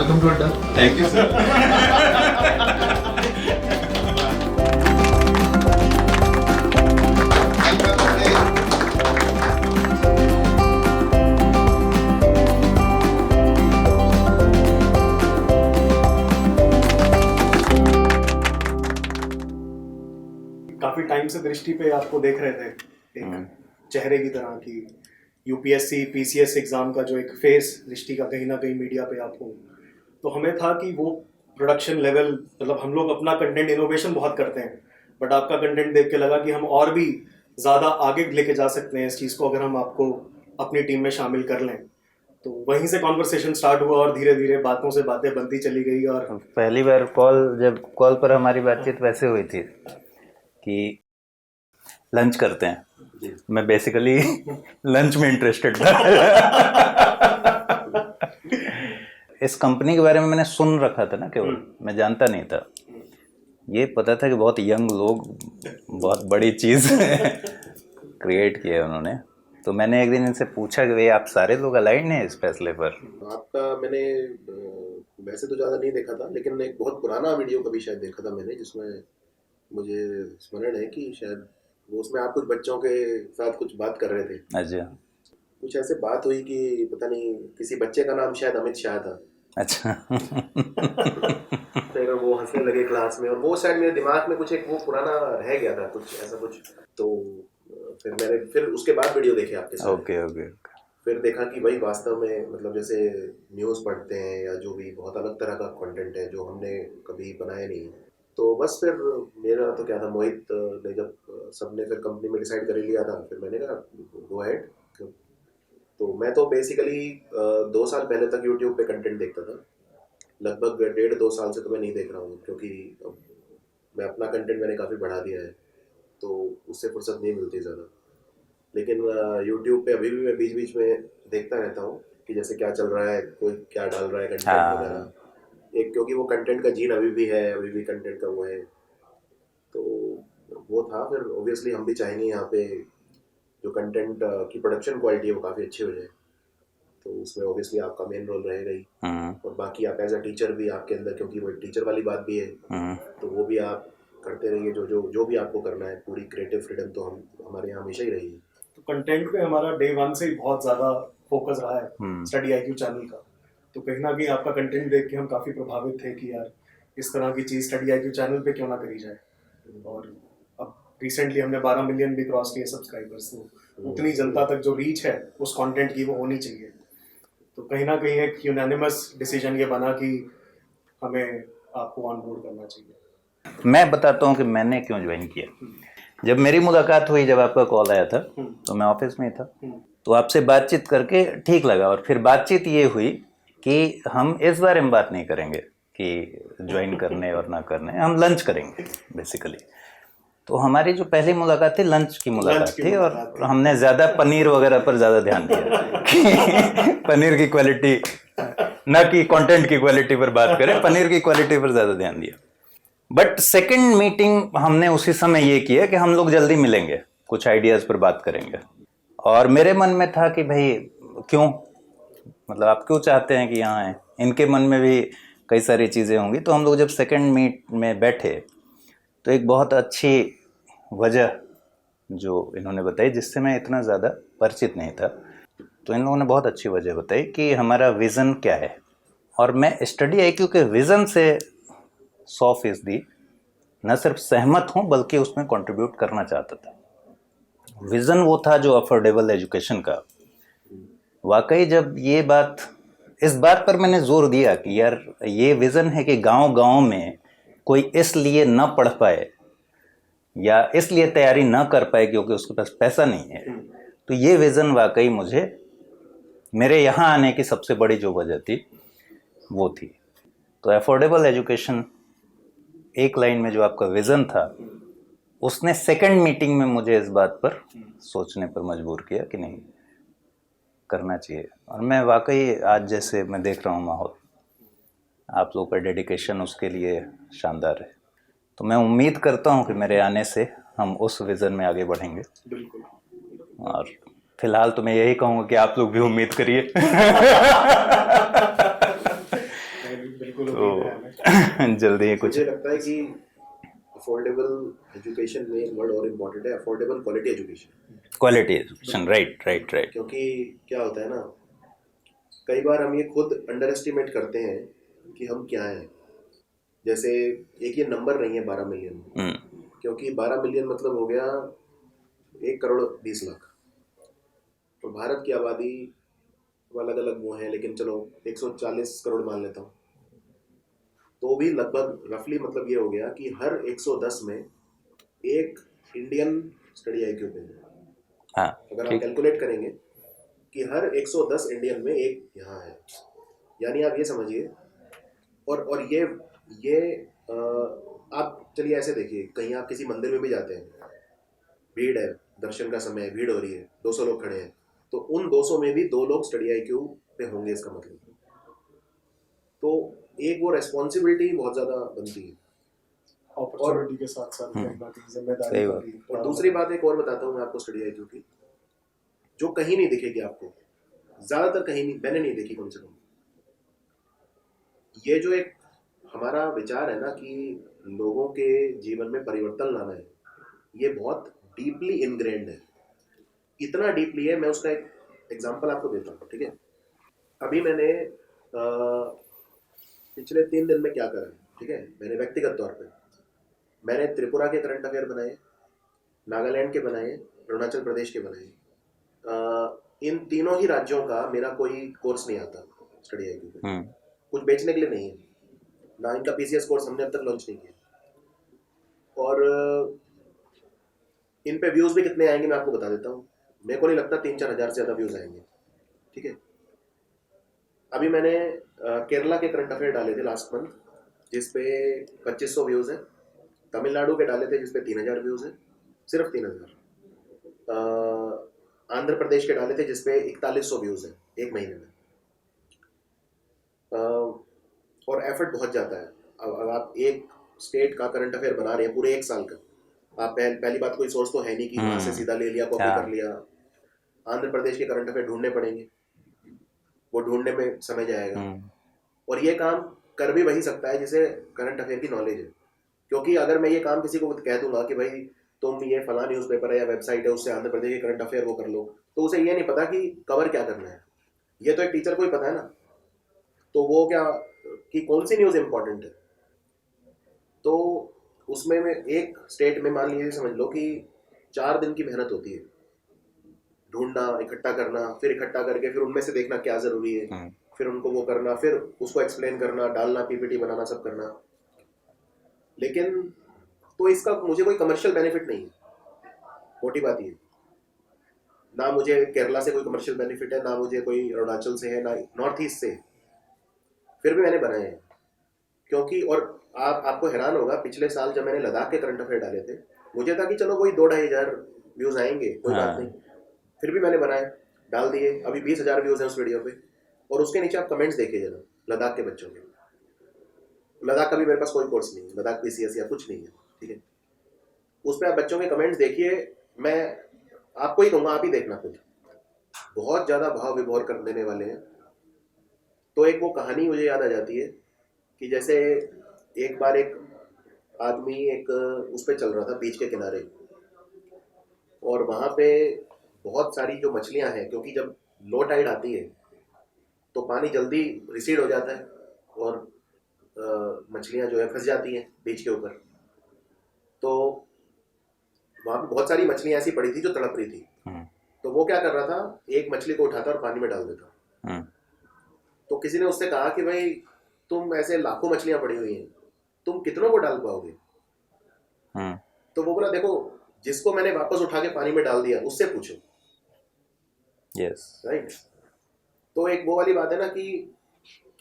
Welcome to अड्डा। Thank you sir. काफी time से दृष्टि पे आपको देख रहे थे एक चेहरे की तरह की यूपीएससी पीसीएस एग्जाम का जो एक फेस दृष्टि का कहीं ना कहीं मीडिया पे आपको, तो हमें था कि वो प्रोडक्शन लेवल, मतलब हम लोग अपना कंटेंट इनोवेशन बहुत करते हैं, बट आपका कंटेंट देख के लगा कि हम और भी ज़्यादा आगे लेके जा सकते हैं इस चीज़ को अगर हम आपको अपनी टीम में शामिल कर लें। तो वहीं से कॉन्वर्सेशन स्टार्ट हुआ और धीरे धीरे बातों से बातें बनती चली गई। और पहली बार जब कॉल पर हमारी बातचीत वैसे हुई थी कि लंच करते हैं, मैं बेसिकली लंच में इंटरेस्टेड था। इस कंपनी के बारे में मैंने सुन रखा था ना, केवल मैं जानता नहीं था। ये पता था कि बहुत यंग लोग बहुत बड़ी चीज़ क्रिएट की है उन्होंने। तो मैंने एक दिन इनसे पूछा कि भाई आप सारे लोग अलाइंड हैं इस फैसले पर? आपका मैंने वैसे तो ज़्यादा नहीं देखा था, लेकिन एक बहुत पुराना वीडियो कभी शायद देखा था मैंने, जिसमें मुझे स्मरण है कि शायद वो उसमें आप कुछ बच्चों के साथ कुछ बात कर रहे थे। अच्छा कुछ ऐसे बात हुई कि पता नहीं किसी बच्चे का नाम शायद अमित शाह था। अच्छा। फिर वो हंसने लगे क्लास में, और वो शायद मेरे दिमाग में कुछ एक वो पुराना रह गया था, कुछ ऐसा कुछ। तो फिर उसके बाद वीडियो देखे आपके साथ। Okay okay. फिर देखा कि भाई वास्तव में मतलब जैसे न्यूज़ पढ़ते हैं या जो भी बहुत अलग तरह का कंटेंट है जो हमने कभी बनाया नहीं। तो बस फिर मेरा तो क्या था, मोहित ने जब सबने फिर कंपनी में डिसाइड कर ही लिया था, फिर मैंने कहा गो अहेड। तो मैं तो बेसिकली 2 साल पहले तक यूट्यूब पे कंटेंट देखता था। लगभग 1.5-2 साल से तो मैं नहीं देख रहा हूँ, क्योंकि अब मैं अपना कंटेंट मैंने काफ़ी बढ़ा दिया है, तो उससे फुर्सत नहीं मिलती ज़्यादा। लेकिन यूट्यूब पे अभी भी मैं बीच बीच में देखता रहता हूँ कि जैसे क्या चल रहा है, कोई क्या डाल रहा है कंटेंट वगैरह। एक क्योंकि वो कंटेंट का जीन अभी भी है, अभी भी कंटेंट का वो है, तो वो था। फिर ऑब्वियसली हम भी चाहेंगे यहाँ पे जो कंटेंट की प्रोडक्शन क्वालिटी है वो काफ़ी अच्छी हो जाए, तो उसमें ऑब्वियसली आपका मेन रोल रहेगा ही। और बाकी आप एज अ टीचर भी आपके अंदर, क्योंकि वो टीचर वाली बात भी है, तो वो भी आप करते रहिए। जो भी आपको करना है, पूरी क्रिएटिव फ्रीडम तो हमारे यहाँ हमेशा ही रहेगी। तो कंटेंट पे हमारा डे 1 से ही बहुत ज़्यादा फोकस रहा है स्टडी IQ चैनल का। तो कहीं ना कहीं आपका कंटेंट देख के हम काफ़ी प्रभावित थे कि यार इस तरह की चीज़ स्टडी IQ चैनल पे क्यों ना करी जाए। और अब रिसेंटली हमने 12 मिलियन भी क्रॉस किए सब्सक्राइबर्स, तो उतनी जनता तक जो रीच है उस कंटेंट की वो होनी चाहिए। तो कहीं ना कहीं एक यूनानिमस डिसीजन ये बना कि हमें आपको ऑन बोर्ड करना चाहिए। मैं बताता हूँ कि मैंने क्यों ज्वाइन किया। जब मेरी मुलाकात हुई, जब आपका कॉल आया था, तो मैं ऑफिस में था, तो आपसे बातचीत करके ठीक लगा। और फिर बातचीत ये हुई कि हम इस बारे में बात नहीं करेंगे कि ज्वाइन करने और ना करने, हम लंच करेंगे बेसिकली। तो हमारी जो पहली मुलाकात थी, लंच की मुलाकात थी, और हमने ज़्यादा पनीर वगैरह पर ज़्यादा ध्यान दिया कि पनीर की क्वालिटी, ना कि कंटेंट की क्वालिटी पर बात करें, पनीर की क्वालिटी पर ज़्यादा ध्यान दिया। बट सेकंड मीटिंग हमने उसी समय ये किया कि हम लोग जल्दी मिलेंगे, कुछ आइडियाज़ पर बात करेंगे। और मेरे मन में था कि भाई क्यों, मतलब आप क्यों चाहते हैं कि यहाँ आए। इनके मन में भी कई सारी चीज़ें होंगी। तो हम लोग जब सेकंड मीट में बैठे, तो एक बहुत अच्छी वजह जो इन्होंने बताई, जिससे मैं इतना ज़्यादा परिचित नहीं था, तो इन लोगों ने बहुत अच्छी वजह बताई कि हमारा विज़न क्या है। और मैं स्टडी IQ के विज़न से 100% न सिर्फ सहमत हूँ, बल्कि उसमें कंट्रीब्यूट करना चाहता था। विज़न वो था जो अफोर्डेबल एजुकेशन का। वाकई जब इस बात पर मैंने जोर दिया कि यार ये विज़न है कि गांव-गांव में कोई इसलिए न पढ़ पाए या इसलिए तैयारी न कर पाए क्योंकि उसके पास पैसा नहीं है, तो ये विज़न वाकई मुझे, मेरे यहाँ आने की सबसे बड़ी जो वजह थी वो थी। तो अफोर्डेबल एजुकेशन, एक लाइन में जो आपका विज़न था, उसने सेकंड मीटिंग में मुझे इस बात पर सोचने पर मजबूर किया कि नहीं, करना चाहिए। और मैं वाकई आज जैसे मैं देख रहा हूँ माहौल, आप लोगों का डेडिकेशन उसके लिए शानदार है। तो मैं उम्मीद करता हूँ कि मेरे आने से हम उस विज़न में आगे बढ़ेंगे। बिल्कुल। और फिलहाल तो मैं यही कहूँगा कि आप लोग भी उम्मीद करिए। जल्दी ही कुछ मुझे लगता है कि अफोर्डेबल एजुकेशन में वर्ड और इम्पोर्टेंट है, affordable quality education. Quality education, right right right. क्योंकि क्या होता है ना, कई बार हम ये खुद अंडर एस्टिमेट करते हैं कि हम क्या हैं। जैसे एक ये नंबर नहीं है 12 मिलियन, क्योंकि 12 मिलियन मतलब हो गया 1,20,00,000। तो भारत की आबादी अलग अलग वो है, लेकिन चलो 140 करोड़ मान लेता हूँ, तो भी लगभग रफली मतलब ये हो गया कि हर 110 में एक इंडियन स्टडी IQ पे है। हाँ, अगर आप ठीक। कैलकुलेट करेंगे कि हर 110 इंडियन में एक यहाँ है, यानी आप ये समझिए। और ये आप चलिए ऐसे देखिए, कहीं आप किसी मंदिर में भी जाते हैं, भीड़ है, दर्शन का समय है, भीड़ हो रही है, 200 लोग खड़े हैं, तो उन 200 में भी 2 लोग स्टडी IQ पे होंगे, इसका मतलब। तो एक वो रेस्पॉन्सिबिलिटी बहुत ज़्यादा बनती है, अपॉर्चुनिटी के साथ साथ कई बार जिम्मेदारी सही का बात। भी। और दूसरी बात एक और बताता हूँ मैं आपको स्टडी IQ की, जो कहीं नहीं दिखेगी आपको, ज़्यादातर कहीं नहीं, मैंने नहीं देखी कम से कम। ये जो एक हमारा विचार है ना कि लोगों के जीवन में परिवर्तन लाना है, ये बहुत डीपली इनग्रेन्ड है। इतना डीपली है, मैं उसका एक एग्जांपल आपको देता हूँ, ठीक है। अभी मैंने पिछले 3 दिन में क्या करा है, ठीक है। मैंने व्यक्तिगत तौर पे मैंने त्रिपुरा के करंट अफेयर बनाए, नागालैंड के बनाए, अरुणाचल प्रदेश के बनाए। इन तीनों ही राज्यों का मेरा कोई कोर्स नहीं आता स्टडी IQ पे, कुछ बेचने के लिए नहीं है, ना इनका PCS कोर्स हमने अब तक लॉन्च नहीं किया। और इन पे व्यूज़ भी कितने आएंगे मैं आपको बता देता हूँ। मेरे को नहीं लगता 3-4 हज़ार से ज़्यादा व्यूज़ आएंगे, ठीक है। अभी मैंने केरला के करंट अफेयर डाले थे लास्ट मंथ, जिस पे 2500 व्यूज़ हैं। तमिलनाडु के डाले थे जिस पे 3000 व्यूज़ हैं, सिर्फ 3000। आंध्र प्रदेश के डाले थे जिस पे 4100 व्यूज़ हैं एक महीने में। और एफर्ट बहुत जाता है। अब आप एक स्टेट का करंट अफेयर बना रहे हैं पूरे 1 साल का, आप पहली बात कोई सोर्स तो है नहीं कि वहाँ से सीधा ले लिया, कॉपी कर लिया। आंध्र प्रदेश के करंट अफेयर ढूंढने पड़ेंगे, वो ढूंढने में समय जाएगा। और ये काम कर भी वही सकता है जिसे करंट अफेयर की नॉलेज है। क्योंकि अगर मैं ये काम किसी को कह दूंगा कि भाई तुम ये फला न्यूज़पेपर है या वेबसाइट है उससे आंध्र प्रदेश के करंट अफेयर वो कर लो, तो उसे ये नहीं पता कि कवर क्या करना है। ये तो एक टीचर को ही पता है ना, तो वो क्या कि कौन सी न्यूज़ इंपॉर्टेंट है। तो उसमें मैं एक स्टेट में मान लीजिए समझ लो कि 4 दिन की मेहनत होती है, ढूंढना, इकट्ठा करना, फिर इकट्ठा करके फिर उनमें से देखना क्या ज़रूरी है, फिर उनको वो करना, फिर उसको एक्सप्लेन करना, डालना, PPT बनाना, सब करना। लेकिन तो इसका मुझे कोई कमर्शियल बेनिफिट नहीं है, मोटी बात ये। ना मुझे केरला से कोई कमर्शियल बेनिफिट है, ना मुझे कोई अरुणाचल से है, ना नॉर्थ ईस्ट से। फिर भी मैंने बनाए हैं क्योंकि, और आपको हैरान होगा, पिछले साल जब मैंने लद्दाख के करंट अफेयर डाले थे, मुझे था कि चलो कोई 2-2.5 हज़ार व्यूज़ आएंगे, कोई बात नहीं। फिर भी मैंने बनाए, डाल दिए। अभी 20,000 व्यूज़ हैं उस वीडियो पे। और उसके नीचे आप कमेंट्स देखिए जरा, लद्दाख के बच्चों के। लद्दाख का भी मेरे पास कोई कोर्स नहीं है, लद्दाख PCS या कुछ नहीं है, ठीक है। उस पर आप बच्चों के कमेंट्स देखिए, मैं आपको ही कहूँगा, आप ही देखना खुद, बहुत ज़्यादा भाव विभोर कर देने वाले हैं। तो एक वो कहानी मुझे याद आ जाती है कि जैसे एक बार एक आदमी एक उस पर चल रहा था बीच के किनारे, और वहाँ पे बहुत सारी जो मछलियाँ हैं, क्योंकि जब लो टाइड आती है तो पानी जल्दी रिसीड हो जाता है और मछलियाँ जो है फंस जाती हैं बीच के ऊपर। तो वहाँ पे बहुत सारी मछलियाँ ऐसी पड़ी थी जो तड़प रही थी। तो वो क्या कर रहा था, एक मछली को उठाता और पानी में डाल देता। तो किसी ने उससे कहा कि भाई तुम ऐसे लाखों मछलियाँ पड़ी हुई हैं, तुम कितनों को डाल पाओगे? तो वो बोला, देखो जिसको मैंने वापस उठा के पानी में डाल दिया उससे पूछो। Yes, right. तो एक वो वाली बात है ना कि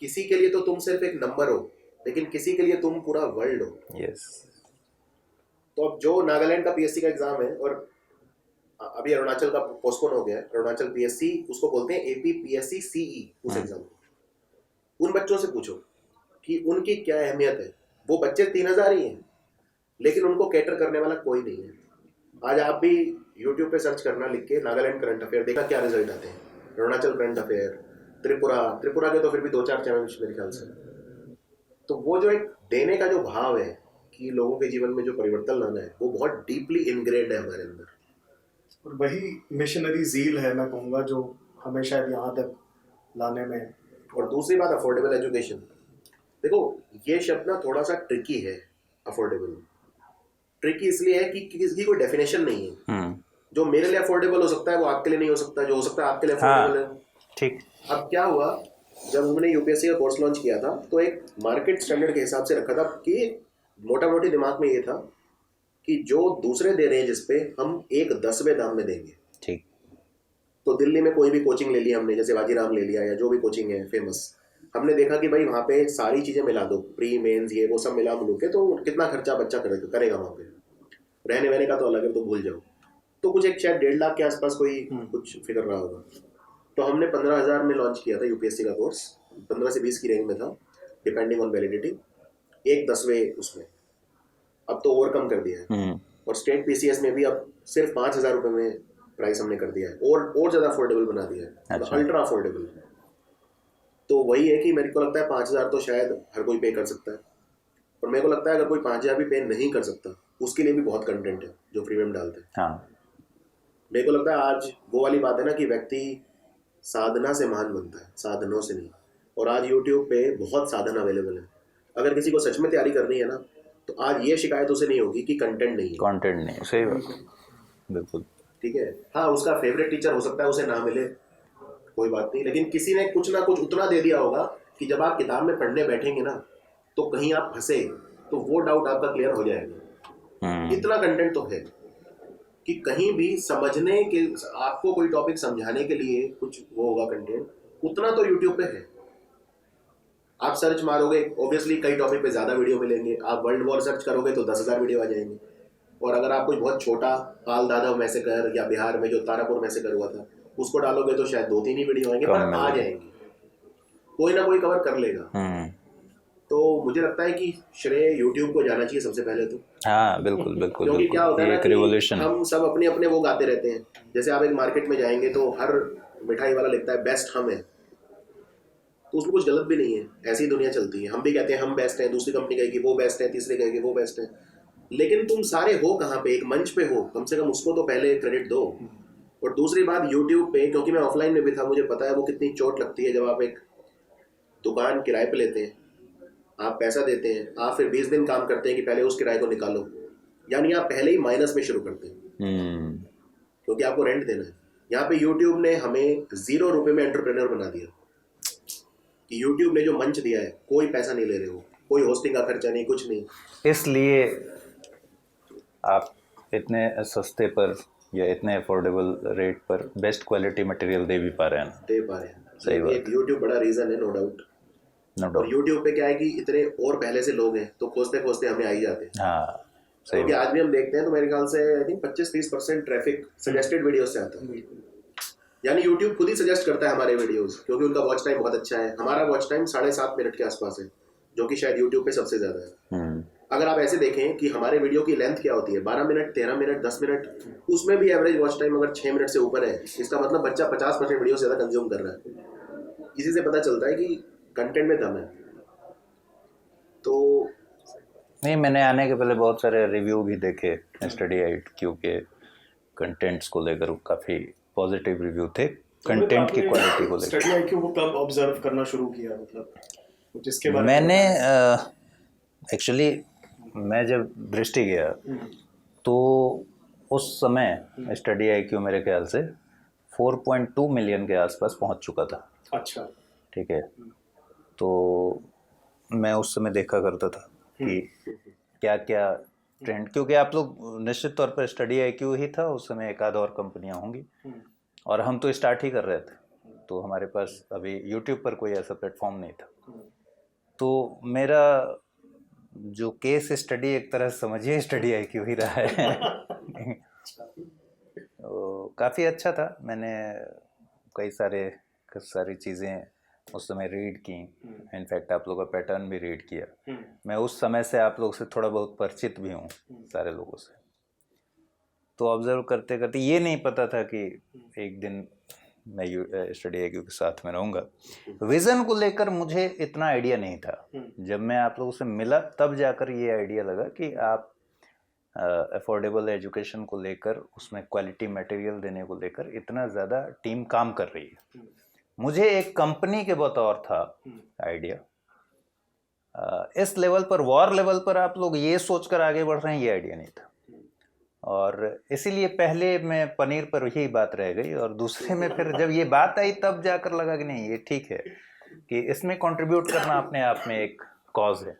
किसी के लिए तो तुम सिर्फ एक नंबर हो, लेकिन किसी के लिए तुम पूरा वर्ल्ड हो। यस। तो अब जो नागालैंड का PSC का एग्जाम है, और अभी अरुणाचल का पोस्टपोन हो गया है, अरुणाचल PSC उसको बोलते हैं APPSC CE, उस एग्जाम को। उन बच्चों से पूछो कि उनकी क्या अहमियत है। वो बच्चे 3000 ही हैं, लेकिन उनको कैटर करने वाला कोई नहीं है। आज आप भी YouTube पे सर्च करना, लिख के नागालैंड करंट अफेयर, देखा क्या रिजल्ट आते हैं। अरुणाचल करंट अफेयर, त्रिपुरा के तो फिर भी 2-4 चैनल मेरे ख्याल से। तो वो जो एक देने का जो भाव है कि लोगों के जीवन में जो परिवर्तन लाना है, वो बहुत डीपली इनग्रेन्ड है हमारे अंदर। और वही मिशनरी ज़ील है, मैं कहूँगा, जो हमें शायद यहाँ तक लाने में। और दूसरी बात, अफोर्डेबल एजुकेशन। देखो, ये शब्द ना थोड़ा सा ट्रिकी है। अफोर्डेबल ट्रिकी इसलिए है कि किसी कोई डेफिनेशन नहीं है। जो मेरे लिए अफोर्डेबल हो सकता है वो आपके लिए नहीं हो सकता, जो हो सकता है आपके लिए अफोर्डेबल है। ठीक। अब क्या हुआ, जब हमने यूपीएससी का कोर्स लॉन्च किया था तो एक मार्केट स्टैंडर्ड के हिसाब से रखा था कि मोटा मोटी दिमाग में ये था कि जो दूसरे दे रहे हैं जिस पे, हम एक 10वें दाम में देंगे। ठीक। तो दिल्ली में कोई भी कोचिंग ले लिया हमने, जैसे वाजीराम ले लिया या जो भी कोचिंग है फेमस, हमने देखा कि भाई वहाँ पे सारी चीज़ें मिला दो, प्री मेंस ये वो सब मिला मिलू के, तो कितना खर्चा बच्चा करेगा वहाँ पे। रहने वहने का तो अलग है, तो भूल जाओ। तो कुछ एक शायद 1.5 लाख के आसपास कोई कुछ फिगर रहा होगा। तो हमने 15,000 में लॉन्च किया था यूपीएससी का कोर्स, 15 से 20 की रेंज में था डिपेंडिंग ऑन वैलिडिटी, एक 10वें उसमें। अब तो और कम कर दिया है। और स्टेट पीसीएस में भी अब सिर्फ 5,000 रुपये में प्राइस हमने कर दिया है, और ज़्यादा अफोर्डेबल बना दिया है, अच्छा। Ultra affordable. तो वही है कि मेरे को लगता है 5,000 तो शायद हर कोई पे कर सकता है, और मेरे को लगता है अगर कोई 5,000 भी पे नहीं कर सकता, उसके लिए भी बहुत कंटेंट है जो फ्री में डालते हैं। हाँ। मेरे को लगता है आज वो वाली बात है ना कि व्यक्ति साधना से महान बनता है, साधनों से नहीं। और आज यूट्यूब पे बहुत साधन अवेलेबल है। अगर किसी को सच में तैयारी करनी है ना, तो आज ये शिकायत उसे नहीं होगी कि कंटेंट नहीं है। कंटेंट नहीं, सही बात, बिल्कुल। ठीक है, हाँ, उसका फेवरेट टीचर हो सकता है उसे ना मिले, कोई बात नहीं, लेकिन किसी ने कुछ ना कुछ उतना दे दिया होगा कि जब आप किताब में पढ़ने बैठेंगे ना, तो कहीं आप फंसे तो वो डाउट आपका क्लियर हो जाएगा। इतना कंटेंट तो है कि कहीं भी समझने के, आपको कोई टॉपिक समझाने के लिए कुछ वो होगा कंटेंट, उतना तो यूट्यूब पे है। आप सर्च मारोगे, ऑब्वियसली कई टॉपिक पे ज़्यादा वीडियो मिलेंगे। आप वर्ल्ड वॉर सर्च करोगे तो 10,000 वीडियो आ जाएंगे। और अगर आप कुछ बहुत छोटा, पाल दादा मैसेकर या बिहार में जो तारापुर मैसेकर हुआ था, उसको डालोगे तो शायद 2-3 ही वीडियो आएंगे, पर आ जाएंगे, कोई ना कोई कवर कर लेगा। तो मुझे लगता है कि श्रेय यूट्यूब को जाना चाहिए सबसे पहले तो। हाँ, बिल्कुल बिल्कुल। क्योंकि क्या होता है ना एक कि रिवॉल्यूशन। हम सब अपने अपने वो गाते रहते हैं। जैसे आप एक मार्केट में जाएंगे तो हर मिठाई वाला लिखता है बेस्ट हम है, तो उसमें कुछ गलत भी नहीं है, ऐसी दुनिया चलती है। हम भी कहते हैं हम बेस्ट हैं, दूसरी कंपनी कहेगी वो बेस्ट है, तीसरी कहेगी वो बेस्ट है, लेकिन तुम सारे हो कहाँ पे? एक मंच पे हो, कम से कम उसको तो पहले क्रेडिट दो। और दूसरी बात, यूट्यूब पे, क्योंकि मैं ऑफलाइन में भी था, मुझे पता है वो कितनी चोट लगती है जब आप एक दुकान किराए पे लेते हैं, आप पैसा देते हैं, आप फिर 20 दिन काम करते हैं कि पहले उस किराए को निकालो, यानी आप पहले ही माइनस में शुरू करते हैं क्योंकि आपको रेंट देना है। यहाँ पे यूट्यूब ने हमें 0 रुपये में एंटरप्रेन्योर बना दिया कि यूट्यूब ने जो मंच दिया है, कोई पैसा नहीं ले रहे हो, कोई होस्टिंग का खर्चा नहीं, कुछ नहीं। इसलिए आप इतने सस्ते पर या इतने अफोर्डेबल रेट पर बेस्ट क्वालिटी मटेरियल दे भी पा रहे हैं। दे पा रहे हैं, सही बात। एक यूट्यूब बड़ा रीज़न है, नो डाउट। नो और डाउट। यूट्यूब पे क्या है कि इतने और पहले से लोग हैं, तो खोजते खोजते हमें आ ही जाते हैं। हाँ, सही क्योंकि बात। आज भी हम देखते हैं तो मेरे ख्याल से I think 25-30% traffic suggested video से आता है। यानी यूट्यूब खुद ही सजेस्ट करता है हमारे वीडियोस, क्योंकि उनका वॉच टाइम बहुत अच्छा है। हमारा वॉच टाइम 7.5 मिनट के आसपास है, जो कि शायद यूट्यूब पे सबसे ज़्यादा है। अगर आप ऐसे देखें कि हमारे वीडियो की लेंथ क्या होती है, 12 मिनट, 13 मिनट, 10 मिनट, उसमें भी एवरेज वॉच टाइम अगर 6 मिनट से ऊपर है, इसका मतलब बच्चा 50% वीडियो से ज़्यादा कंज्यूम कर रहा है। इसी से पता चलता है कि कंटेंट में दम है। तो नहीं, मैंने आने के पहले बहुत सारे रिव्यू भी देखे स्टडी IQ के कंटेंट्स को लेकर, काफ़ी पॉजिटिव रिव्यू थे कंटेंट की क्वालिटी को लेकर। स्टडी IQ को कब ऑब्जर्व करना शुरू किया, मतलब जिसके बारे में? मैंने एक्चुअली मैं जब दृष्टि गया तो उस समय स्टडी IQ मेरे ख्याल से 4.2 मिलियन के आसपास पहुंच चुका था। अच्छा, ठीक है। तो मैं उस समय देखा करता था कि क्या क्या ट्रेंड, क्योंकि आप लोग निश्चित तौर पर स्टडी IQ ही था उस समय, एक आध और कंपनियां होंगी, और हम तो स्टार्ट ही कर रहे थे, तो हमारे पास अभी यूट्यूब पर कोई ऐसा प्लेटफॉर्म नहीं था। तो मेरा जो केस स्टडी एक तरह से समझिए स्टडी IQ ही रहा है। तो काफ़ी अच्छा था। मैंने कई सारी चीज़ें उस समय रीड की, इनफैक्ट आप लोगों का पैटर्न भी रीड किया। मैं उस समय से आप लोग से थोड़ा बहुत परिचित भी हूँ, सारे लोगों से। तो ऑब्जर्व करते करते ये नहीं पता था कि एक दिन मैं स्टडी IQ के साथ में रहूँगा। विज़न को लेकर मुझे इतना आइडिया नहीं था। जब मैं आप लोगों से मिला तब जाकर ये आइडिया लगा कि आप अफोर्डेबल एजुकेशन को लेकर, उसमें क्वालिटी मटेरियल देने को लेकर इतना ज़्यादा टीम काम कर रही है। मुझे एक कंपनी के बतौर था आइडिया। इस लेवल पर, वॉर लेवल पर आप लोग ये सोचकर आगे बढ़ रहे हैं, ये आइडिया नहीं था। और इसीलिए पहले मैं पनीर पर यही बात रह गई, और दूसरे में फिर जब ये बात आई तब जाकर लगा कि नहीं, ये ठीक है कि इसमें कंट्रीब्यूट करना अपने आप में एक कॉज है।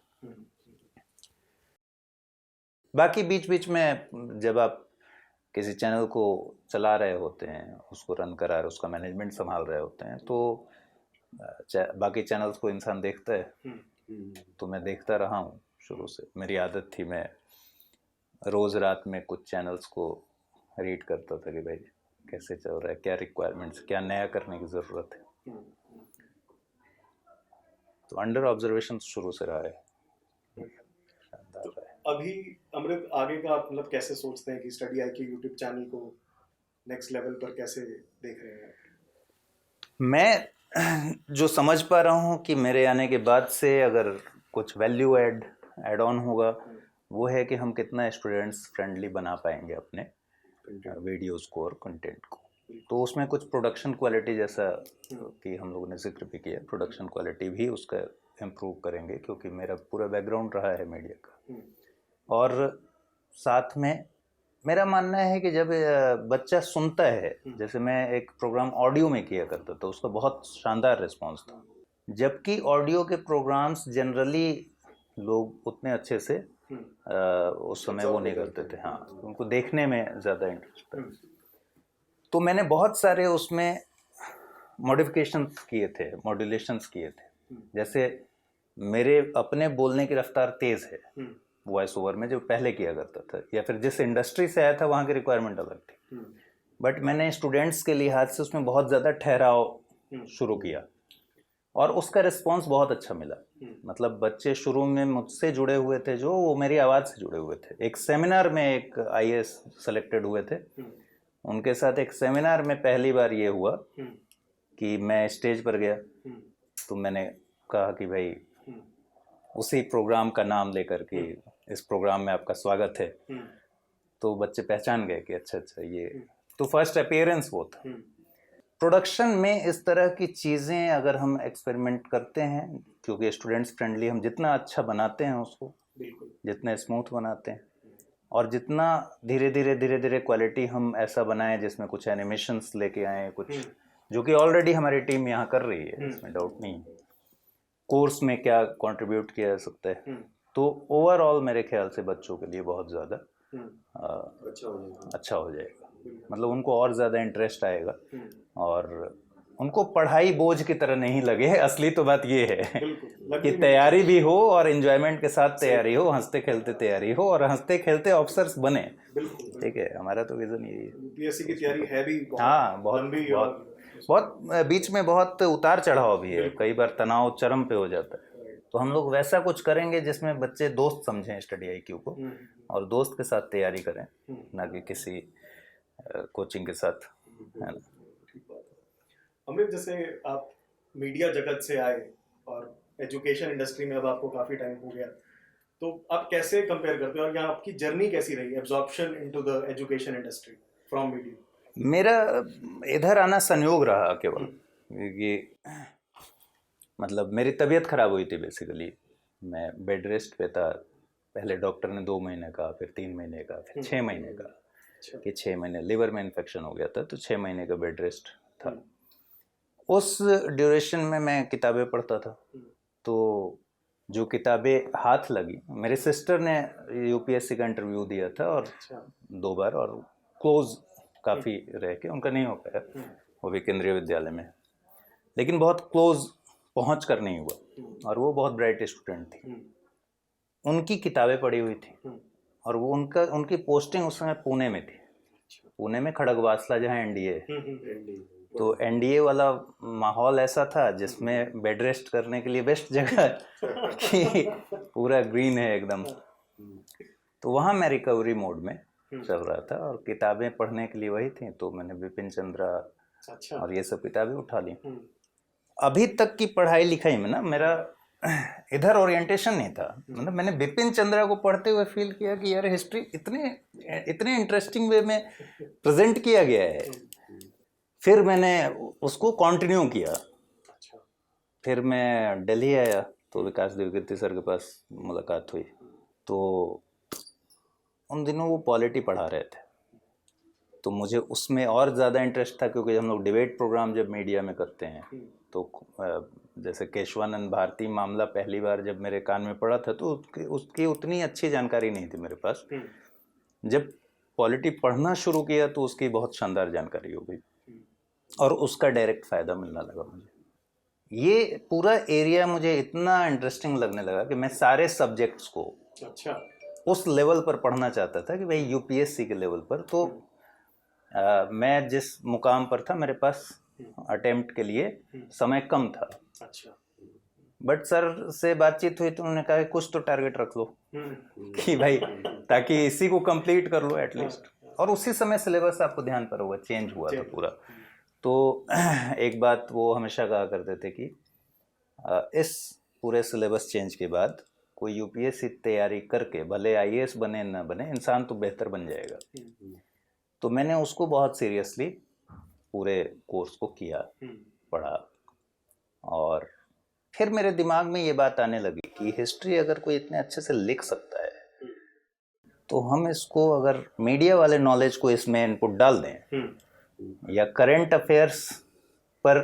बाकी बीच बीच में जब आप किसी चैनल को चला रहे होते हैं, उसको रन करा रहे, उसका मैनेजमेंट संभाल रहे होते हैं, तो बाकी चैनल्स को इंसान देखता है। तो मैं देखता रहा हूँ शुरू से, मेरी आदत थी, मैं रोज़ रात में कुछ चैनल्स को रीड करता था कि भाई कैसे चल रहा है, क्या रिक्वायरमेंट्स, क्या नया करने की ज़रूरत है। तो अंडर ऑब्जर्वेशन शुरू से रहा है। तो अभी अमृत आगे का आप मतलब कैसे सोचते हैं कि स्टडी IQ यूट्यूब चैनल को नेक्स्ट लेवल पर कैसे देख रहे हैं? मैं जो समझ पा रहा हूँ कि मेरे आने के बाद से अगर कुछ वैल्यू एड ऑन होगा, वो है कि हम कितना स्टूडेंट्स फ्रेंडली बना पाएंगे अपने वीडियोस को और कंटेंट को। तो उसमें कुछ प्रोडक्शन क्वालिटी, जैसा कि हम लोगों ने जिक्र भी किया, प्रोडक्शन क्वालिटी भी उसका इम्प्रूव करेंगे, क्योंकि मेरा पूरा बैकग्राउंड रहा है मीडिया का। और साथ में मेरा मानना है कि जब बच्चा सुनता है, जैसे मैं एक प्रोग्राम ऑडियो में किया करता था, उसका बहुत शानदार रिस्पांस था, जबकि ऑडियो के प्रोग्राम्स जनरली लोग उतने अच्छे से उस समय वो नहीं करते थे। हाँ, उनको देखने में ज़्यादा इंटरेस्ट था। तो मैंने बहुत सारे उसमें मॉडिफिकेशंस किए थे, मॉड्यूलेशंस किए थे। जैसे मेरे अपने बोलने की रफ्तार तेज़ है वॉइस ओवर में, जो पहले किया करता था, या फिर जिस इंडस्ट्री से आया था वहाँ की रिक्वायरमेंट अलग थी। बट मैंने स्टूडेंट्स के लिहाज से उसमें बहुत ज़्यादा ठहराव शुरू किया, और उसका रिस्पांस बहुत अच्छा मिला। मतलब बच्चे शुरू में मुझसे जुड़े हुए थे, जो वो मेरी आवाज़ से जुड़े हुए थे। एक सेमिनार में एक IAS सेलेक्टेड हुए थे, उनके साथ एक सेमिनार में पहली बार ये हुआ कि मैं स्टेज पर गया, तो मैंने कहा कि भाई उसी प्रोग्राम का नाम लेकर कि इस प्रोग्राम में आपका स्वागत है। तो बच्चे पहचान गए कि अच्छा ये तो फर्स्ट अपीयरेंस वो था। प्रोडक्शन में इस तरह की चीज़ें अगर हम एक्सपेरिमेंट करते हैं, क्योंकि स्टूडेंट्स फ्रेंडली हम जितना अच्छा बनाते हैं उसको, जितना स्मूथ बनाते हैं, और जितना धीरे धीरे क्वालिटी हम ऐसा बनाएं जिसमें कुछ एनिमेशंस लेके आए, कुछ जो कि ऑलरेडी हमारी टीम यहाँ कर रही है, इसमें डाउट नहीं। कोर्स में क्या कंट्रीब्यूट किया जा सकता है, तो ओवरऑल मेरे ख्याल से बच्चों के लिए बहुत ज़्यादा अच्छा हो जाएगा। मतलब उनको और ज़्यादा इंटरेस्ट आएगा, और उनको पढ़ाई बोझ की तरह नहीं लगे। असली तो बात ये है कि तैयारी भी हो और एंजॉयमेंट के साथ तैयारी हो, हंसते खेलते तैयारी हो, और हंसते खेलते ऑफिसर्स बने। ठीक है, हमारा तो विजन यही है। यूपीएससी की तैयारी है भी हाँ, बहुत बीच में बहुत उतार चढ़ाव भी है, कई बार तनाव चरम पे हो जाता है। तो हम लोग वैसा कुछ करेंगे जिसमें बच्चे दोस्त समझें स्टडी IQ को, और दोस्त के साथ तैयारी करें, ना कि किसी कोचिंग के साथ, है ना। अमृत, जैसे आप मीडिया जगत से आए और एजुकेशन इंडस्ट्री में अब आपको काफ़ी टाइम हो गया, तो आप कैसे कंपेयर करते हो, और यहाँ आपकी जर्नी कैसी रही, absorption into the education industry from media? मेरा इधर आना संयोग रहा केवल, क्योंकि मतलब मेरी तबीयत ख़राब हुई थी बेसिकली। मैं बेड रेस्ट पे था, पहले डॉक्टर ने 2 महीने का, फिर 3 महीने का, फिर 6 महीने का, कि 6 महीने लिवर में इन्फेक्शन हो गया था, तो 6 महीने का बेड रेस्ट था। उस ड्यूरेशन में मैं किताबें पढ़ता था, तो जो किताबें हाथ लगी, मेरे सिस्टर ने UPSC का इंटरव्यू दिया था, और 2 बार, और क्लोज काफ़ी रह के उनका नहीं हो पाया, वो भी केंद्रीय विद्यालय में, लेकिन बहुत क्लोज पहुंच कर नहीं हुआ, और वो बहुत ब्राइट स्टूडेंट थी। उनकी किताबें पढ़ी हुई थी, और वो उनकी पोस्टिंग उस समय पुणे में थी, पुणे में खड़गवासला, जहाँ NDA है। तो NDA वाला माहौल ऐसा था जिसमें बेड रेस्ट करने के लिए बेस्ट जगह कि पूरा ग्रीन है एकदम। तो वहाँ मैं रिकवरी मोड में चल रहा था, और किताबें पढ़ने के लिए वही थी। तो मैंने बिपिन चंद्रा, अच्छा। और ये सब किताबें उठा ली। अभी तक की पढ़ाई लिखाई में ना मेरा इधर ओरिएंटेशन नहीं था। मतलब मैंने बिपिन चंद्रा को पढ़ते हुए फील किया कि यार हिस्ट्री इतने इंटरेस्टिंग वे में प्रेजेंट किया गया है। फिर मैंने उसको कंटिन्यू किया। अच्छा। फिर मैं दिल्ली आया तो विकास देवकीर्ति सर के पास मुलाकात हुई। तो उन दिनों वो पॉलिटी पढ़ा रहे थे, तो मुझे उसमें और ज़्यादा इंटरेस्ट था, क्योंकि हम लोग डिबेट प्रोग्राम जब मीडिया में करते हैं तो जैसे केशवानंद भारती मामला पहली बार जब मेरे कान में पड़ा था तो उसकी उतनी अच्छी जानकारी नहीं थी मेरे पास। जब पॉलिटी पढ़ना शुरू किया तो उसकी बहुत शानदार जानकारी हो गई और उसका डायरेक्ट फ़ायदा मिलने लगा मुझे। ये पूरा एरिया मुझे इतना इंटरेस्टिंग लगने लगा कि मैं सारे सब्जेक्ट्स को अच्छा उस लेवल पर पढ़ना चाहता था कि भाई यूपीएससी के लेवल पर। तो मैं जिस मुकाम पर था मेरे पास अटेम्प्ट के लिए समय कम था। अच्छा। बट सर से बातचीत हुई तो उन्होंने कहा कि कुछ तो टारगेट रख लो कि भाई ताकि इसी को कंप्लीट कर लो एटलीस्ट। और उसी समय सिलेबस आपको ध्यान पर होगा चेंज हुआ था पूरा। तो एक बात वो हमेशा कहा करते थे कि इस पूरे सिलेबस चेंज के बाद कोई यूपीएससी तैयारी करके भले आईएएस बने ना बने, इंसान तो बेहतर बन जाएगा। तो मैंने उसको बहुत सीरियसली पूरे कोर्स को किया, पढ़ा। और फिर मेरे दिमाग में ये बात आने लगी कि हिस्ट्री अगर कोई इतने अच्छे से लिख सकता है तो हम इसको अगर मीडिया वाले नॉलेज को इसमें इनपुट डाल दें या करंट अफेयर्स पर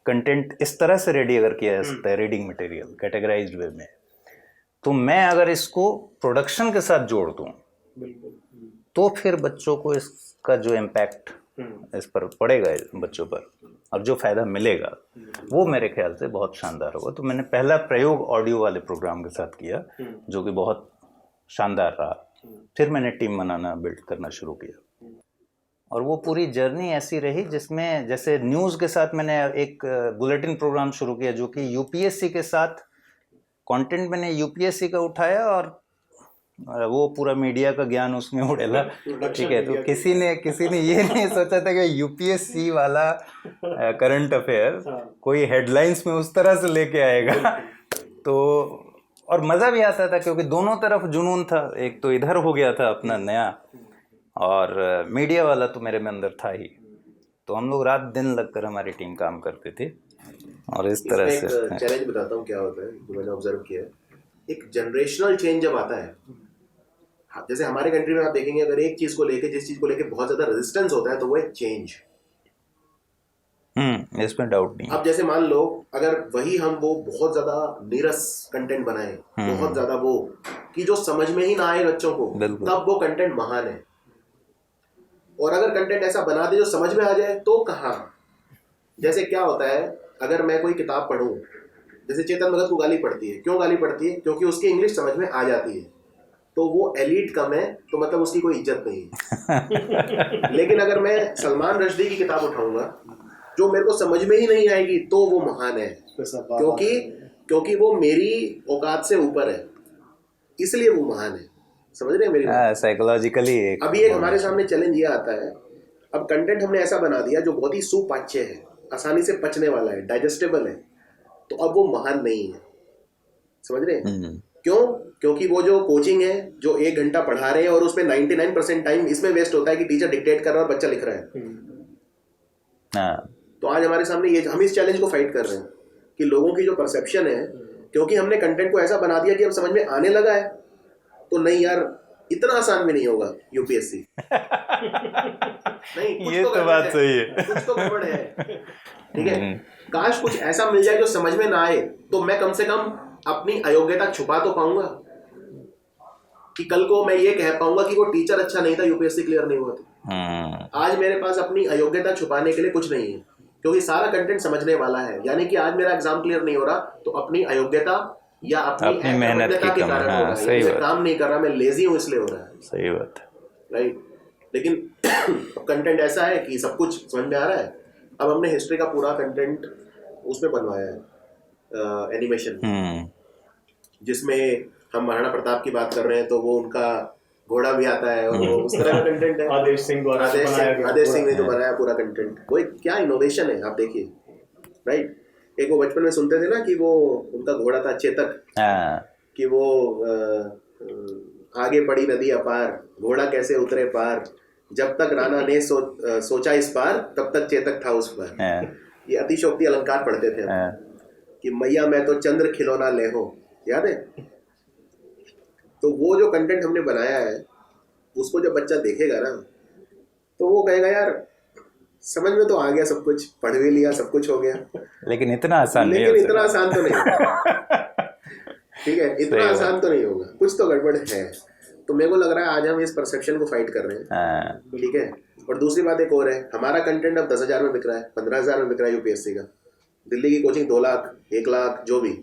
कंटेंट इस तरह से रेडी अगर किया जा सकता है रीडिंग मटेरियल कैटेगराइज्ड वे में, तो मैं अगर इसको प्रोडक्शन के साथ जोड़ दूं तो फिर बच्चों को इसका जो इम्पैक्ट इस पर पड़ेगा बच्चों पर और जो फ़ायदा मिलेगा वो मेरे ख्याल से बहुत शानदार होगा। तो मैंने पहला प्रयोग ऑडियो वाले प्रोग्राम के साथ किया जो कि बहुत शानदार रहा। फिर मैंने टीम बनाना बिल्ड करना शुरू किया और वो पूरी जर्नी ऐसी रही जिसमें जैसे न्यूज़ के साथ मैंने एक बुलेटिन प्रोग्राम शुरू किया जो कि यूपीएससी के साथ कंटेंट मैंने यूपीएससी का उठाया और वो पूरा मीडिया का ज्ञान उसमें उड़ेला। ठीक है, तो किसी ने ये नहीं सोचा था कि यूपीएससी वाला करंट अफेयर कोई हेडलाइंस में उस तरह से लेके आएगा। तो और मज़ा भी आता था क्योंकि दोनों तरफ जुनून था। एक तो इधर हो गया था अपना नया और मीडिया वाला तो मेरे में अंदर था ही। तो हम लोग रात दिन लगकर हमारी टीम काम करते थे और इस तरह से चैलेंज बताता हूँ क्या होता है जो मैंने ऑब्जर्व किया है। एक जनरेशनल चेंज जब आता है, जैसे हमारे कंट्री में आप देखेंगे अगर एक चीज को लेके जिस चीज को लेके बहुत ज्यादा रेजिस्टेंस होता है तो वो है चेंज। इसमें डाउट नहीं। अब जैसे मान लो अगर वही हम वो बहुत ज्यादा नीरस कंटेंट बनाए, बहुत ज्यादा वो कि जो समझ में ही ना आए बच्चों को, तब वो कंटेंट महान है। और अगर कंटेंट ऐसा बना दे जो समझ में आ जाए तो कहाँ। जैसे क्या होता है अगर मैं कोई किताब पढूं, जैसे चेतन भगत को गाली पड़ती है, क्यों गाली पड़ती है? क्योंकि उसकी इंग्लिश समझ में आ जाती है, तो वो एलीट कम है, तो मतलब उसकी कोई इज्जत नहीं है। लेकिन अगर मैं सलमान रश्दी की किताब उठाऊंगा जो मेरे को समझ में ही नहीं आएगी तो वो महान है, क्योंकि वो मेरी औकात से ऊपर है, इसलिए वो महान है। समझ रहे हैं मेरी बात? साइकोलॉजिकली अभी एक हमारे सामने चैलेंज ये आता है, अब कंटेंट हमने ऐसा बना दिया जो बहुत ही सुपाच्य है, आसानी से पचने वाला है, डाइजेस्टेबल है, तो अब वो महान नहीं है। समझ रहे हैं? क्यों? क्योंकि वो जो कोचिंग है जो 1 घंटा पढ़ा रहे हैं और उसमें 99% टाइम इसमें वेस्ट होता है कि टीचर डिक्टेट कर रहा है और बच्चा लिख रहा है। तो आज हमारे सामने ये हम इस चैलेंज को फाइट कर रहे हैं कि लोगों की जो परसेप्शन है, क्योंकि हमने कंटेंट को ऐसा बना दिया कि अब समझ में आने लगा है, तो नहीं यार इतना आसान भी नहीं होगा यूपीएससी। नहीं, कुछ ये तो बात सही है, कुछ तो गड़बड़ है। ठीक है, काश कुछ ऐसा मिल जाए जो समझ में ना आए, तो मैं कम से कम अपनी अयोग्यता छुपा तो पाऊंगा कि कल को मैं ये कह पाऊंगा कि वो टीचर अच्छा नहीं था, यूपीएससी क्लियर नहीं हुआ था। आज मेरे पास अपनी अयोग्यता छुपाने के लिए कुछ नहीं है, क्योंकि सारा कंटेंट समझने वाला है। यानी कि आज मेरा एग्जाम क्लियर नहीं हो रहा तो अपनी अयोग्यता या अपनी मेहनत के कारण हो रहा है। मैं काम नहीं कर रहा, मैं लेजी हूँ इसलिए हो रहा है। सही बात है, राइट। लेकिन कंटेंट ऐसा है कि सब कुछ समझ में आ रहा है। अब हमने हिस्ट्री का पूरा कंटेंट उसमें बनवाया है, एनिमेशन, जिसमें हम महाराणा प्रताप की बात कर रहे हैं तो वो उनका घोड़ा भी आता है और वो उस तरह का कंटेंट है। आदेश सिंह द्वारा बनाया गया आदेश सिंह ने तो पूरा। बनाया पूरा कंटेंट। वो एक क्या इनोवेशन है, आप देखिए, राइट। एक वो बचपन में सुनते थे ना कि वो उनका घोड़ा था चेतक, हाँ, कि वो आगे पड़ी नदी अपार, घोड़ा कैसे उतरे पार, जब तक राणा ने सोचा इस पार, तब तक चेतक था उस पार। हाँ, ये अतिशोक्ति अलंकार पढ़ते थे हम, हाँ, कि मैया मैं तो चंद्र खिलौना ले हो, याद है। तो वो जो कंटेंट हमने बनाया है, उसको जब बच्चा देखेगा ना, तो वो कहेगा यार समझ में तो आ गया सब कुछ, पढ़ भी लिया, सब कुछ हो गया, लेकिन इतना आसान नहीं लेकिन हो इतना सकता। आसान तो नहीं। ठीक है, इतना सही आसान तो नहीं होगा, कुछ तो गड़बड़ है। तो मेरे को लग रहा है आज हम इस परसेप्शन को फाइट कर रहे हैं, हाँ, ठीक है। और दूसरी बात एक और है, हमारा कंटेंट अब 10,000 में बिक रहा है, 15,000 में बिक रहा है यूपीएससी का। दिल्ली की कोचिंग 2 लाख, 1 लाख, जो भी।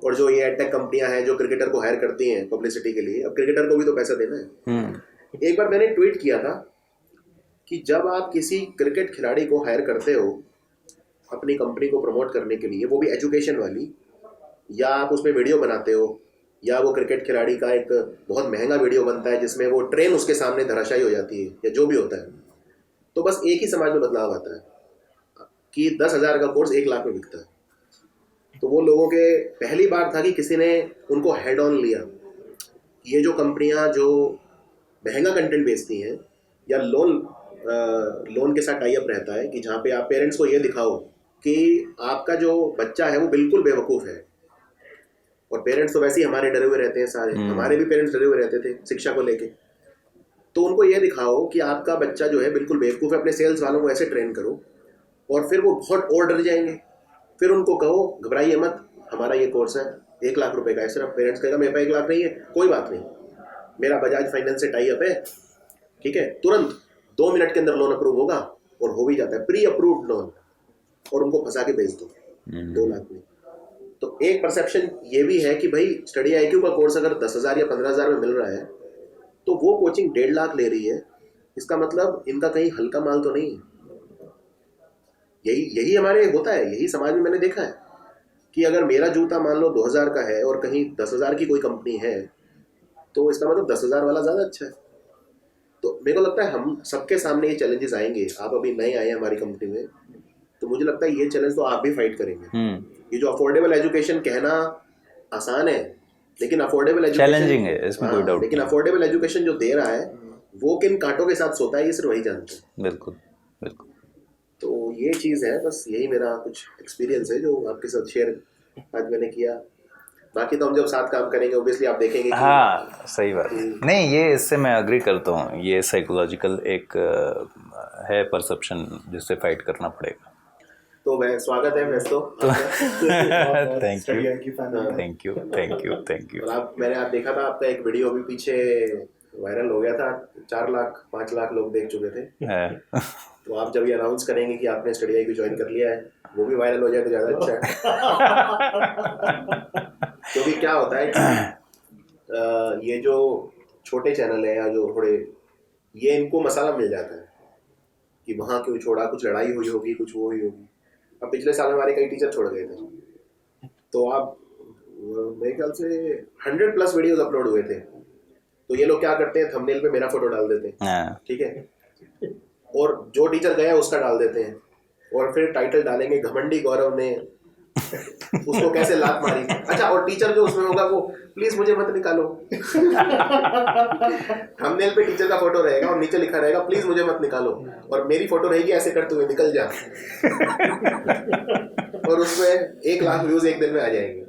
और जो ये एडटेक कंपनियां हैं जो क्रिकेटर को हायर करती हैं पब्लिसिटी के लिए, अब क्रिकेटर को भी तो पैसा देना है। एक बार मैंने ट्वीट किया था कि जब आप किसी क्रिकेट खिलाड़ी को हायर करते हो अपनी कंपनी को प्रमोट करने के लिए, वो भी एजुकेशन वाली, या आप उसमें वीडियो बनाते हो, या वो क्रिकेट खिलाड़ी का एक बहुत महंगा वीडियो बनता है जिसमें वो ट्रेन उसके सामने धराशायी हो जाती है, या जो भी होता है, तो बस एक ही समाज में बदलाव आता है कि 10,000 का कोर्स 1 लाख में बिकता है। तो वो लोगों के पहली बार था कि किसी ने उनको हेड ऑन लिया। ये जो कंपनियां जो महंगा कंटेंट बेचती हैं, या लोन के साथ टाई अप रहता है, कि जहाँ पे आप पेरेंट्स को ये दिखाओ कि आपका जो बच्चा है वो बिल्कुल बेवकूफ़ है। और पेरेंट्स तो वैसे ही हमारे डरे हुए रहते हैं सारे, हमारे भी पेरेंट्स डरे हुए रहते थे शिक्षा को लेके। तो उनको ये दिखाओ कि आपका बच्चा जो है बिल्कुल बेवकूफ़ है, अपने सेल्स वालों को ऐसे ट्रेन करो, और फिर वो बहुत और डर जाएंगे। फिर उनको कहो घबराइए मत, हमारा ये कोर्स है 1 लाख रुपए का है सिर्फ। पेरेंट्स कहेगा मेरे पास 1 लाख नहीं है, कोई बात नहीं, मेरा बजाज फाइनेंस से टाई अप है, ठीक है, तुरंत 2 मिनट के अंदर लोन अप्रूव होगा, और हो भी जाता है प्री अप्रूव्ड लोन, और उनको फंसा के भेज दो 2 लाख में। तो एक परसेप्शन ये भी है कि भाई स्टडी IQ का कोर्स अगर 10,000 या 15,000 में मिल रहा है, तो वो कोचिंग 1.5 लाख ले रही है, इसका मतलब इनका कहीं हल्का माल तो नहीं है। यही हमारे होता है, यही समाज में मैंने देखा है कि अगर मेरा जूता मान लो 2,000 का है और कहीं 10,000 की कोई कंपनी है, तो इसका मतलब 10,000 वाला ज़्यादा अच्छा है। तो मेरे को लगता है हम सबके सामने ये चैलेंजेस आएंगे। आप अभी नए आए हैं हमारी कंपनी में, तो मुझे लगता है ये चैलेंज तो आप भी फाइट करेंगे। ये जो अफोर्डेबल एजुकेशन कहना आसान है, लेकिन अफोर्डेबल एजुकेशन चैलेंजिंग है, इसमें कोई डाउट लेकिन अफोर्डेबल एजुकेशन जो दे रहा है वो किन कांटों के साथ सोता है, ये सिर्फ वही जानते हैं। बिल्कुल बिल्कुल। तो ये चीज़ है, बस यही मेरा कुछ एक्सपीरियंस है जो आपके साथ शेयर आज मैंने किया। बाकी तो हम जब साथ काम करेंगे ऑब्वियसली आप देखेंगे कि हाँ, सही बात। नहीं, ये इससे मैं अग्री करता हूँ, ये साइकोलॉजिकल एक है परसेप्शन जिससे फाइट करना पड़ेगा। तो मैं स्वागत है वैसे तो थैंक यू। और मैंने आप देखा था आपका एक वीडियो अभी पीछे वायरल हो गया था, 4 लाख 5 लाख लोग देख चुके थे। तो आप जब ये अनाउंस करेंगे कि आपने स्टडी IQ ज्वाइन कर लिया है, वो भी वायरल हो जाए तो ज़्यादा अच्छा है। क्योंकि क्या होता है कि ये जो छोटे चैनल है या जो थोड़े, ये इनको मसाला मिल जाता है कि वहाँ क्यों छोड़ा, कुछ लड़ाई हुई होगी, कुछ वो हुई होगी। अब पिछले साल हमारे कई टीचर छोड़ गए थे, तो आप मेरे ख्याल से 100+ वीडियोस अपलोड हुए थे। तो ये लोग क्या करते हैं, थंबनेल पे मेरा फोटो डाल देते हैं, ठीक है, और जो टीचर गया उसका डाल देते हैं, और फिर टाइटल डालेंगे घमंडी गौरव ने उसको कैसे लात मारी। अच्छा, और टीचर जो उसमें होगा वो प्लीज मुझे मत निकालो। थंबनेल पे टीचर का फोटो रहेगा और नीचे लिखा रहेगा प्लीज मुझे मत निकालो, और मेरी फोटो रहेगी ऐसे करते हुए निकल जा। और उसमें 1 लाख व्यूज एक दिन में आ जाएंगे।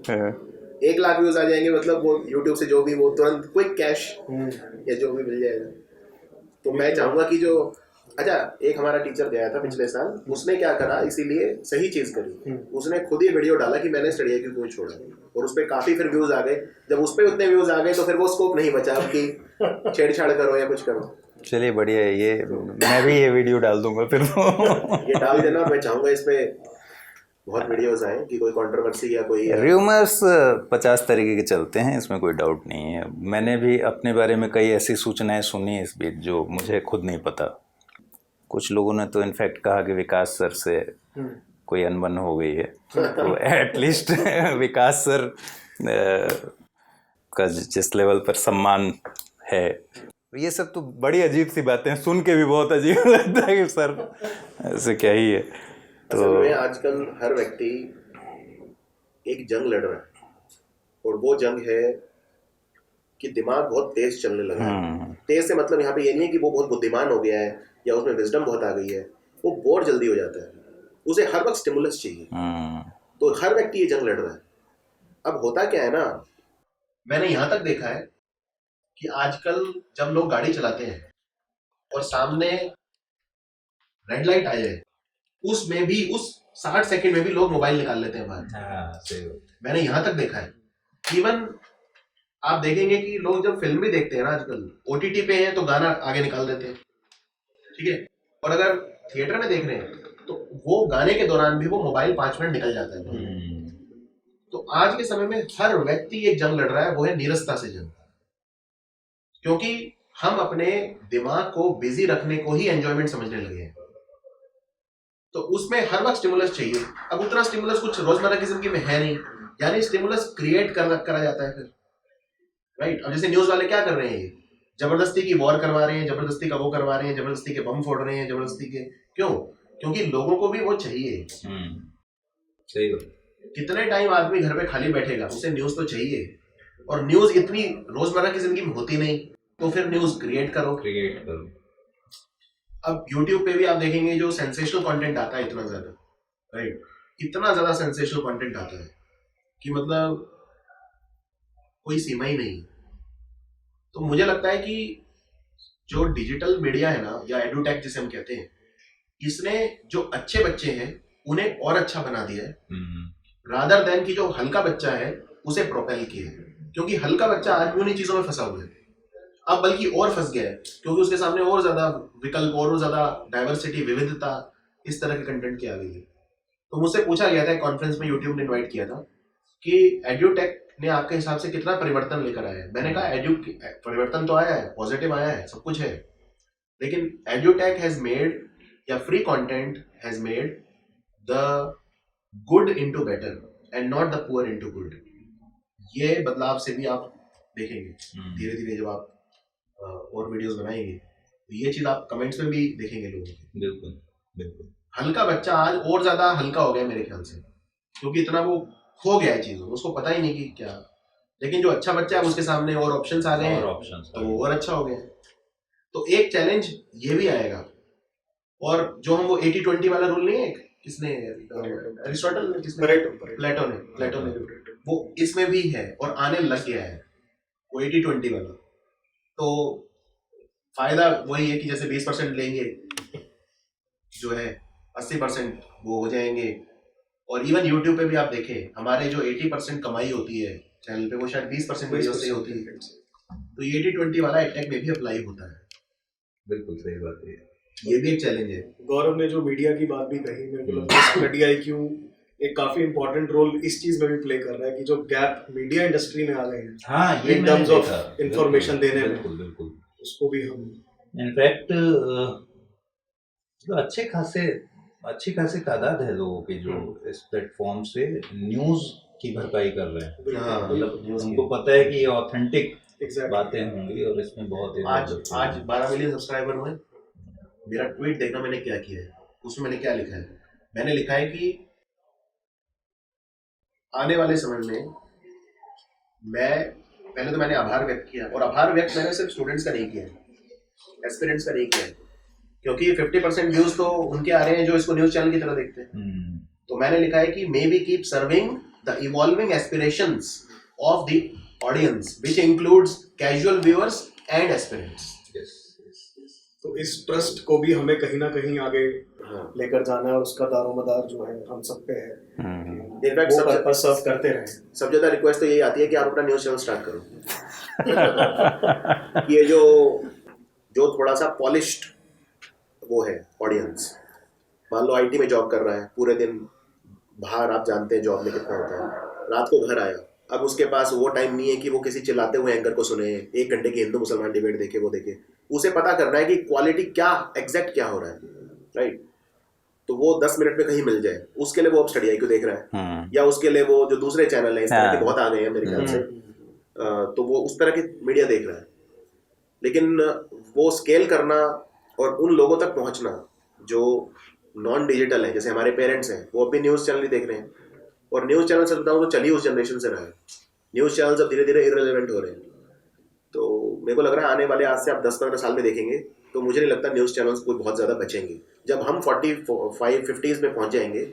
1 लाख व्यूज आ जाएंगे मतलब वो यूट्यूब से जो भी वो तुरंत क्विक कैश या जो भी मिल जाएगा। तो मैं चाहूंगा कि जो अच्छा, एक हमारा टीचर गया था पिछले साल, उसने क्या करा, इसीलिए सही चीज करी, उसने खुद ही वीडियो डाला कि मैंने स्टडी IQ क्यों छोड़ा, और उस पर काफी फिर व्यूज आ गए। जब उस पर उतने व्यूज आ गए तो फिर वो स्कोप नहीं बचा अब कि छेड़छाड़ करो या कुछ करो। चलिए बढ़िया है, ये मैं भी ये वीडियो डाल दूंगा फिर तो। ये डाल देना, मैं चाहूंगा इस पे बहुत वीडियोस आए कि कोई कंट्रोवर्सी या कोई र्यूमर्स 50 तरीके के चलते हैं, इसमें कोई डाउट नहीं है। मैंने भी अपने बारे में कई ऐसी सूचनाएं सुनी इस बीच जो मुझे खुद नहीं पता। कुछ लोगों ने तो इनफैक्ट कहा कि विकास सर से कोई अनबन हो गई है, तो एटलीस्ट विकास सर का जिस लेवल पर सम्मान है ये सब तो बड़ी अजीब सी बातें हैं, सुन के भी बहुत अजीब लगता है कि सर ऐसे क्या ही है। तो असल में आजकल हर व्यक्ति एक जंग लड़ रहा है, और वो जंग है कि दिमाग बहुत तेज चलने लगा है। तेज से मतलब यहाँ पे ये नहीं है कि वो बहुत बुद्धिमान हो गया है या उसमें विजडम बहुत आ गई है, वो बोर जल्दी हो जाता है, उसे हर वक्त स्टिमुलस चाहिए। तो हर व्यक्ति ये जंग लड़ रहा है। अब होता क्या है ना, मैंने यहाँ तक देखा है कि आजकल जब लोग गाड़ी चलाते हैं और सामने रेड लाइट आ जाए, उसमें भी उस 60 सेकंड में भी लोग मोबाइल निकाल लेते हैं बाहर। मैंने यहाँ तक देखा है। इवन आप देखेंगे कि लोग जब फिल्म भी देखते हैं ना, आजकल ओटीटी पे है तो गाना आगे निकाल देते हैं, ठीक है, और अगर थिएटर में देख रहे हैं तो वो गाने के दौरान भी वो मोबाइल 5 मिनट निकल जाता है। तो आज के समय में हर व्यक्ति एक जंग लड़ रहा है, वो है नीरसता से जंग, क्योंकि हम अपने दिमाग को बिजी रखने को ही एंजॉयमेंट समझने लगे हैं। तो उसमें हर वक्त स्टिमुलस चाहिए। अब उतना स्टिमुलस कुछ रोजमर्रा की जिंदगी में है नहीं, यानी स्टिमुलस क्रिएट करा जाता है फिर, राइट। अब जैसे न्यूज वाले क्या कर रहे हैं, ये जबरदस्ती की वॉर करवा रहे हैं, जबरदस्ती का वो करवा रहे हैं, जबरदस्ती के बम फोड़ रहे हैं, जबरदस्ती के क्यों? क्योंकि लोगों को भी वो चाहिए। सही बात। कितने टाइम आदमी घर पे खाली बैठेगा, उसे न्यूज तो चाहिए, और न्यूज इतनी रोजमर्रा की जिंदगी में होती नहीं, तो फिर न्यूज क्रिएट करो। अब यूट्यूब पे भी आप देखेंगे जो सेंसेशनल कंटेंट आता है इतना ज्यादा, राइट, इतना ज्यादा सेंसेशनल कंटेंट आता है कि मतलब कोई सीमा ही नहीं। तो मुझे लगता है कि जो डिजिटल मीडिया है ना, या एडुटेक जिसे हम कहते हैं, इसने जो अच्छे बच्चे हैं उन्हें और अच्छा बना दिया है, रादर देन कि जो हल्का बच्चा है उसे प्रोपेल किया है। क्योंकि हल्का बच्चा आज भी उन्हीं चीजों में फंसा हुआ है, अब बल्कि और फंस गया है, क्योंकि उसके सामने और ज्यादा विकल्प और ज्यादा डाइवर्सिटी, विविधता इस तरह के कंटेंट की आ गई है। तो मुझसे पूछा गया था कॉन्फ्रेंस में, यूट्यूब ने इन्वाइट किया था कि एड्यूटेक ने आपके हिसाब से कितना परिवर्तन लेकर आया है। मैंने कहा परिवर्तन तो आया है, पॉजिटिव आया है, सब कुछ है, लेकिन एड्यूटेक हैज मेड, या free content has made the good into better and not the poor into good. ये बदलाव से भी आप देखेंगे धीरे धीरे, जब आप और वीडियोस बनाएंगे तो ये चीज आप कमेंट्स में भी देखेंगे लोगों के। बिल्कुल बिल्कुल। हल्का बच्चा आज और ज्यादा हल्का हो गया मेरे ख्याल से, क्योंकि इतना वो खो गया है चीजों, उसको पता ही नहीं कि क्या। लेकिन जो अच्छा बच्चा है उसके सामने और ऑप्शंस आ गए हैं, तो वो और अच्छा हो गया। तो एक चैलेंज ये भी आएगा, और जो हम वो 80-20 वाला रूल नहीं है, किसने, अरिस्टोटल ने, किसने, प्लेटो ने, वो इसमें भी है और आने लग गया है वो 80-20 वाला। तो फायदा वही है कि जैसे 20% लेंगे जो है 80% वो हो जाएंगे। और इवन यूट्यूब पे भी आप देखें, हमारे जो 80% कमाई होती है चैनल पे, वो शायद 20% वीडियो से होती है। तो ये 80-20 वाला एटेक में भी अप्लाई होता है। बिल्कुल सही बात है, ये भी एक चैलेंज है। गौरव ने जो मीडिया की बात भी कही, मेरे को लगता है मीडिया IQ एक काफी इंपॉर्टेंट रोल इस चीज में भी प्ले कर रहा है कि जो गैप मीडिया इंडस्ट्री में आ गए हैं, हाँ, ये इन टर्म्स ऑफ इंफॉर्मेशन देने में, बिल्कुल, उसको भी हम इनफैक्ट अच्छी खासी तादाद है लोगों की जो इस प्लेटफॉर्म से न्यूज की भरपाई कर रहे हैं। हाँ, मतलब उनको पता है कि ये ऑथेंटिक बातें होंगी और इसमें बहुत आज 12 मिलियन सब्सक्राइबर हुए। मेरा ट्वीट देखना मैंने क्या किया है, उसमें मैंने क्या लिखा है। मैंने लिखा है कि आने वाले समय में पहले तो मैंने आभार व्यक्त किया, और आभार व्यक्त मैंने सिर्फ स्टूडेंट्स का नहीं किया है, एस्पिरेंट्स का नहीं किया है, क्योंकि 50% व्यूज तो उनके आ रहे हैं जो इसको न्यूज चैनल की तरह देखते हैं। तो मैंने लिखा है कि may be keep serving the evolving aspirations of the audience which includes casual viewers and aspirants. तो इस ट्रस्ट को भी हमें कहीं ना कहीं आगे लेकर जाना है, और उसका दारोमदार जो है हम सब पे है। इनफैक्ट सब सर्व करते रहे। सब ज्यादा रिक्वेस्ट तो यही आती है कि आप अपना न्यूज चैनल स्टार्ट करो। ये जो थोड़ा सा पॉलिश्ड वो है ऑडियंस, मान लो IT में जॉब कर रहा है, पूरे दिन बाहर, आप जानते हैं जॉब में कितना होता है, रात को घर आया, अब उसके पास वो टाइम नहीं है कि वो किसी चिल्लाते हुए एंकर को सुने, 1 घंटे की हिंदू मुसलमान डिबेट देखे, वो देखे। उसे पता करना है कि क्वालिटी क्या, एग्जैक्ट क्या हो रहा है, राइट। तो वो 10 मिनट में कहीं मिल जाए, उसके लिए वो अब स्टडी IQ देख रहा है, या उसके लिए वो जो दूसरे चैनल है इस तरह के बहुत आ गए हैं मेरे ख्याल से, तो वो उस तरह की मीडिया देख रहा है। लेकिन वो स्केल करना और उन लोगों तक पहुंचना जो नॉन डिजिटल है, जैसे हमारे पेरेंट्स हैं, वो अभी न्यूज़ चैनल ही देख रहे हैं, और न्यूज़ चैनल से बताऊँ तो चलिए उस जनरेशन से रहा है। न्यूज़ चैनल अब धीरे धीरे इररिलेवेंट हो रहे हैं। तो मेरे को लग रहा है आने वाले आज से आप 10-15 साल में देखेंगे तो मुझे नहीं लगता न्यूज़ चैनल्स कोई बहुत ज़्यादा बचेंगे। जब हम 45-50s में पहुंच जाएंगे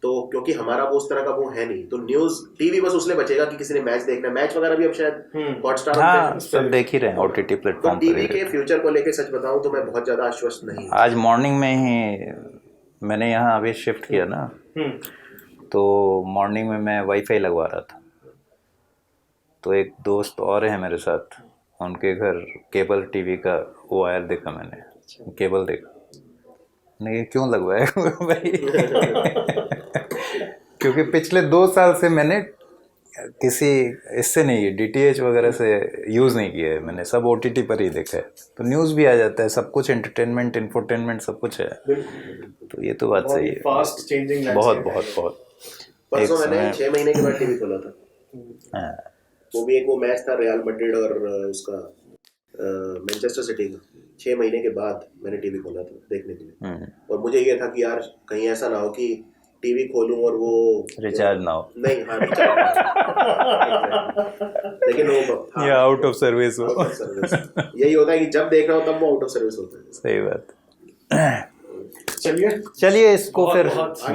तो, क्योंकि हमारा वो उस तरह का वो है नहीं, तो न्यूज़ टीवी बस उसलिए बचेगा कि किसी ने मैच देखना, मैच वगैरह भी अब शायद हॉटस्टार हाँ सब देख ही रहे हैं OTT तो प्लेटफॉर्म टीवी पर। के फ्यूचर को लेके सच बताऊं तो मैं बहुत ज़्यादा आश्वस्त नहीं हूं। आज मॉर्निंग में ही मैंने यहाँ अभी शिफ्ट किया ना, तो मॉर्निंग में मैं वाईफाई लगवा रहा था, तो एक दोस्त और है मेरे साथ, उनके घर केबल टीवी का वो वायर देखा मैंने, केबल देखा, नहीं क्यों लगवाया भाई क्योंकि पिछले 2 साल से मैंने किसी इससे नहीं, DTH वगैरह से यूज़ नहीं किया है मैंने, सब OTT पर ही देखा है, तो न्यूज़ भी आ जाता है, सब कुछ एंटरटेनमेंट इंफोटेनमेंट सब कुछ है, तो ये तो बात सही है। फास्ट चेंजिंग बहुत बहुत बहुत। परसों मैंने 6 महीने के बाद टीवी खोला था, हाँ, वो भी एक वो मैच था रियल मैड्रिड और उसका मैनचेस्टर सिटी का। 6 महीने के बाद मैंने टीवी खोला था देखने के लिए, और मुझे ये था कि यार कहीं ऐसा ना हो कि टीवी खोलूं और वो रिचार्ज ना हो, नहीं, हाँ रिचार्ज लेकिन वो या आउट ऑफ सर्विस हो। आउट ऑफ सर्विस यही होता है कि जब देख रहा हो तब वो आउट ऑफ सर्विस होता है। सही बात। चलिए इसको फिर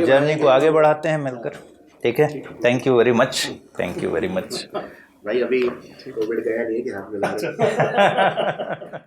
जर्नी को आगे बढ़ाते हैं मिलकर, ठीक है। Thank you very much, thank you very much भाई अभी कोविड गया नहीं है कि हाथ मिला रहे हैं।